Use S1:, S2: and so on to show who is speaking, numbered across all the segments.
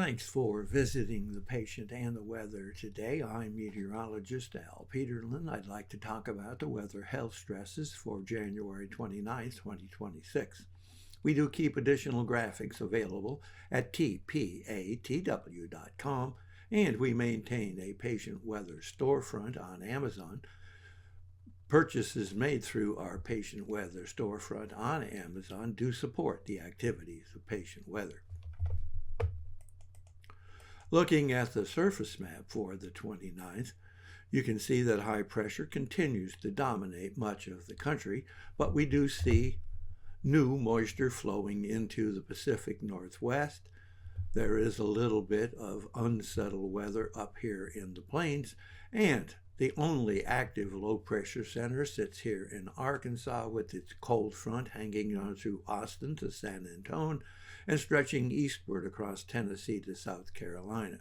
S1: Thanks for visiting the patient and the weather today. I'm meteorologist Al Peterlin. I'd like to talk about the weather health stresses for January 29th, 2026. We do keep additional graphics available at tpatw.com, and we maintain a patient weather storefront on Amazon. Purchases made through our patient weather storefront on Amazon do support the activities of patient weather. Looking at the surface map for the 29th, you can see that high pressure continues to dominate much of the country, but we do see new moisture flowing into the Pacific Northwest. There is a little bit of unsettled weather up here in the plains, and the only active low-pressure center sits here in Arkansas with its cold front hanging on through Austin to San Antonio and stretching eastward across Tennessee to South Carolina.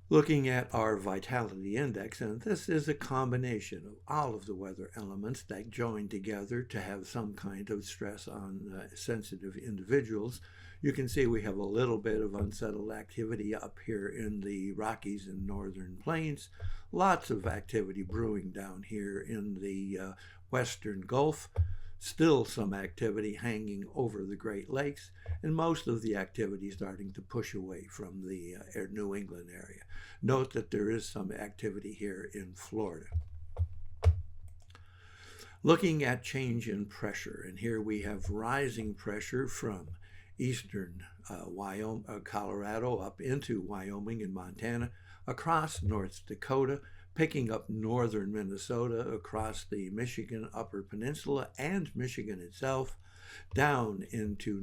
S1: Looking at our vitality index, and this is a combination of all of the weather elements that join together to have some kind of stress on sensitive individuals. You can see we have a little bit of unsettled activity up here in the Rockies and Northern Plains. Lots of activity brewing down here in the Western Gulf. Still some activity hanging over the Great Lakes, and most of the activity starting to push away from the New England area. Note that there is some activity here in Florida. Looking at change in pressure, and here we have rising pressure from eastern Colorado up into Wyoming and Montana, across North Dakota, picking up northern Minnesota, across the Michigan Upper Peninsula and Michigan itself, down into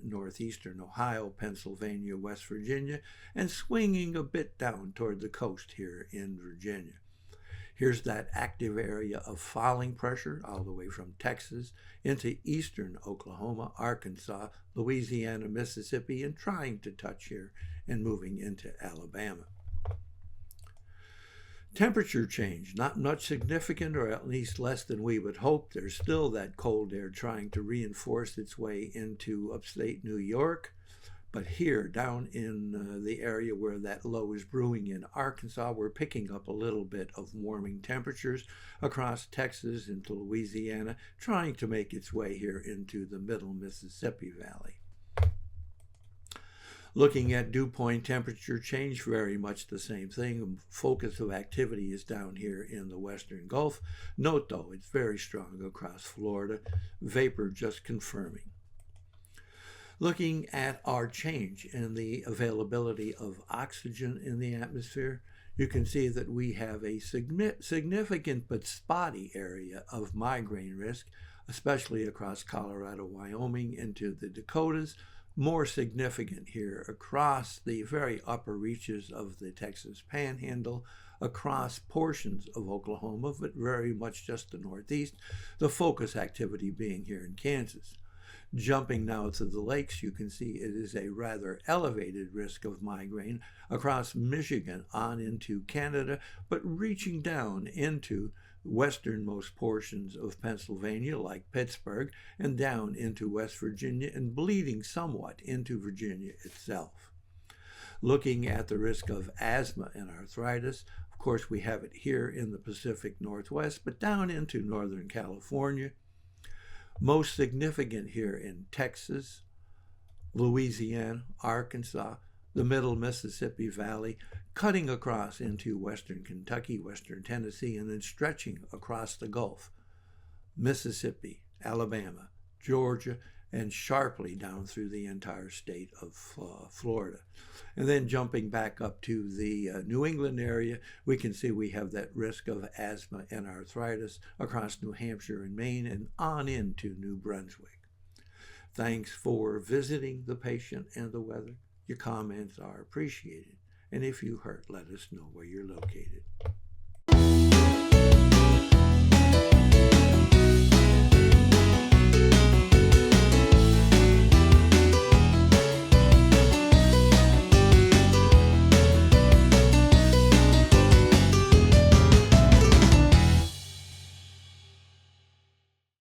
S1: northeastern Ohio, Pennsylvania, West Virginia, and swinging a bit down toward the coast here in Virginia. Here's that active area of falling pressure all the way from Texas into eastern Oklahoma, Arkansas, Louisiana, Mississippi, and trying to touch here and moving into Alabama. Temperature change, not much significant, or at least less than we would hope. There's still that cold air trying to reinforce its way into upstate New York. But here, down in the area where that low is brewing in Arkansas, we're picking up a little bit of warming temperatures across Texas into Louisiana, trying to make its way here into the middle Mississippi Valley. Looking at dew point temperature change, very much the same thing. Focus of activity is down here in the Western Gulf. Note, though, it's very strong across Florida. Vapor just confirming. Looking at our change in the availability of oxygen in the atmosphere, you can see that we have a significant but spotty area of migraine risk, especially across Colorado, Wyoming, into the Dakotas. More significant here across the very upper reaches of the Texas Panhandle, across portions of Oklahoma, but very much just the Northeast, the focus activity being here in Kansas. Jumping now to the lakes, you can see it is a rather elevated risk of migraine across Michigan on into Canada, but reaching down into westernmost portions of Pennsylvania, like Pittsburgh, and down into West Virginia, and bleeding somewhat into Virginia itself. Looking at the risk of asthma and arthritis, of course, we have it here in the Pacific Northwest, but down into Northern California. Most significant here in Texas, Louisiana, Arkansas, the middle Mississippi Valley, cutting across into western Kentucky, western Tennessee, and then stretching across the Gulf, Mississippi, Alabama, Georgia, and sharply down through the entire state of Florida. And then jumping back up to the New England area, we can see we have that risk of asthma and arthritis across New Hampshire and Maine and on into New Brunswick. Thanks for visiting the patient and the weather. Your comments are appreciated. And if you hurt, let us know where you're located.